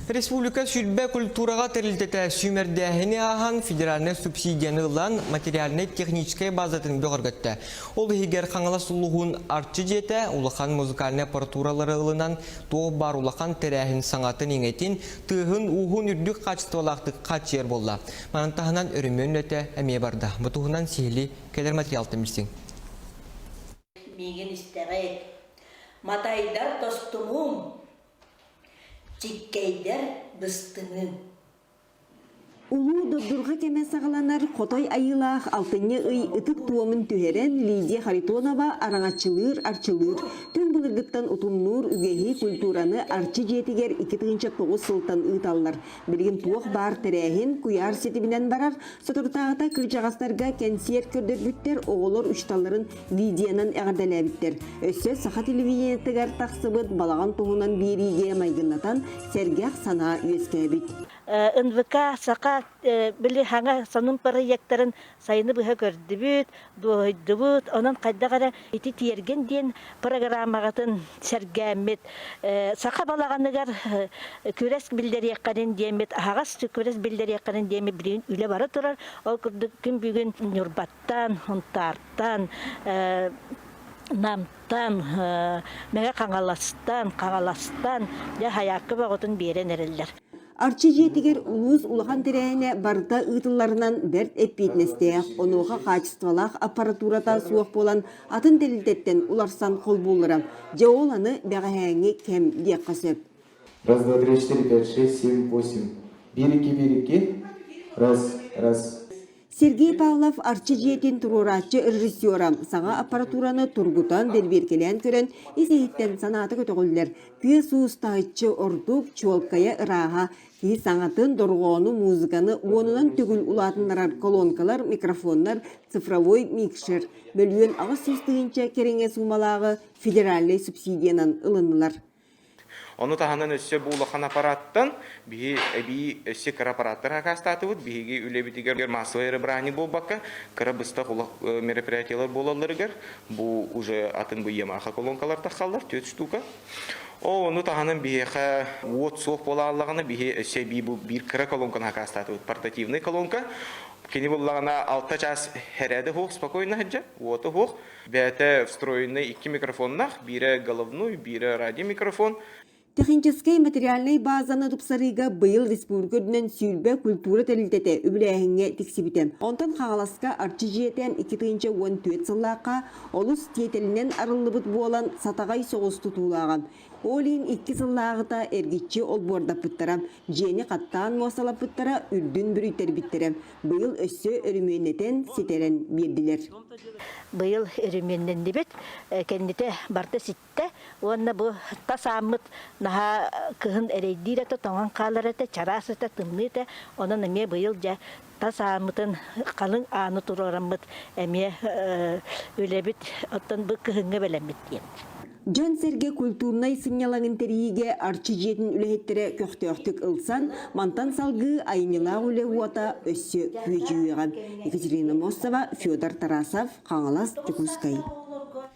Республика сүлбе культураға тірілтеті сүймердәхіне ахан федеральный субсидияны ұлан материальный техническая базатын бөғіргітті. Ол егер қаңылас ұлығын артчы жете, ұлыған музыкальный аппаратуралары ұлынан тоғы бар ұлыған тәрәхін саңатын еңетін тұғын ұғын үрдік қачыстывалақты қач жер болла. Манантағынан өрімен өте әме барды. Бұтығынан сейлі келер материал тәмірсің. Меген істері матайдар достымым, Чиккейдер быстыңын. Улу доддурға кеме сағаланар қотой айылақ алтыны ый ытык туомын түхерен Лидия Харитонова араңатчылыр, арчылыр. Түн бұлыргыттан ұтымнур үгейі культураны арчы жетігер 2-9 сылтан ұйталар. Білген туық бар тәрәхін күйар сетібінен барар, сотыртағыта кіржағастарға кәнсиер көрдер бүттер оғылыр үшталарын Лидиянан әғардәләбіттер. Өссе сақа телевизиятығар тақсыбыт балаған туғынан бериге майгыннатан сәргәқ сана өскәбіт. НВК сақа білі хаңа санын проекттарын сайыны бұға көрдібіт, дуойдыбыт, онын қайдағара еті тиерген ден программағатын сәргәмет. Сақа балағанығар көрес білдері еққанын демет, ағас көрес білдері еққанын демет білген үлі бары тұрар. Ол күрді күн бүгін нүрбаттан, ұнтартан, намтан, мәге қаңаластан, хаяқы бағытын берен әрілдер. Арчы жетігер улуыз улахан тірәйіне барда ұйтыларынан бәрт әппейтнестеяқ, онуға қачыстывалақ аппаратурата суық болан атын тәлілтеттен уларсан қол болырам. Жауыланы бәғәңі кәм дек қасып. Раз, два, три, четыре, пять, шесть, семь, восемь. Береки. Раз. Сергей Павлов арчы жетін тұруратчы режиссерам. Саңа аппаратураны тургутан дәрберкелен көрін, есейттен санаты көтіғілдер. Күйе суыстайытчы ордук чуалкая ыраға, кей саңатын дұрғону музыканы онынан түгіл улатынларар колонкалар, микрофонлар, цифровой микшер. Бөлген ағыз сөстігінче кереңе сумалағы федеральный субсидиянан ылынылар. Оны тағанын өссе бұлыған аппараттан өссе кір аппараттар хақастаты бұд, бігі үлебітігер массовый ребрани бұл баққа, кірі бұстақ мероприятиялар болаларығар, бұл уже атын бұл емаға колонкалар таққалар, 4 штука. Оны тағанын бігі от соқ бола аллағаны бігі өссе бір кірі колонканы хақастаты бұд, портативный колонка. Кені бұллағына 6 час хәрәді хоқ, спокойно хаджа, оты хоқ. Бәті встроенный 2 микрофоннақ, бірі головной, бірі радиомикрофон. Технический материальный базаны тупсарыга быйыл республикадынан сүйілбе культура тәлілтеті үбіләйінге тексибітен. Онтан қағаласқа арчы жетен 2-14 сыллаққа олыс тетелінен арылыбыт болан сатағай соғыз тұтулаған. Олин 2 сыллағыта әргетчі ол борда пұттарам. Жені қаттан мосала пұттара үрдін бүрійтер біттерем. Быйыл өссі өріменетен сетерен берділер. Быйыл өріменнен дебет, кәндеті барда ситті, онына бұл тасамыт наға кығын әрейдейді тоңан қаларыты, чарасыты, тымныты, онын әме быйыл жа тасамытын қалың аны тұрарамыт, әме өлебіт, оттан бұл кығынға бәлемет дейм. Жан Серге культурнай сымнялаңын тәрейге арчы жетін үләхеттері көқтіқтік ылсан, мантан салғы айнила үлі уата өссі көжуеған. Екатерина Мосова, Федор Тарасов, Қаңалас, Тюкускай.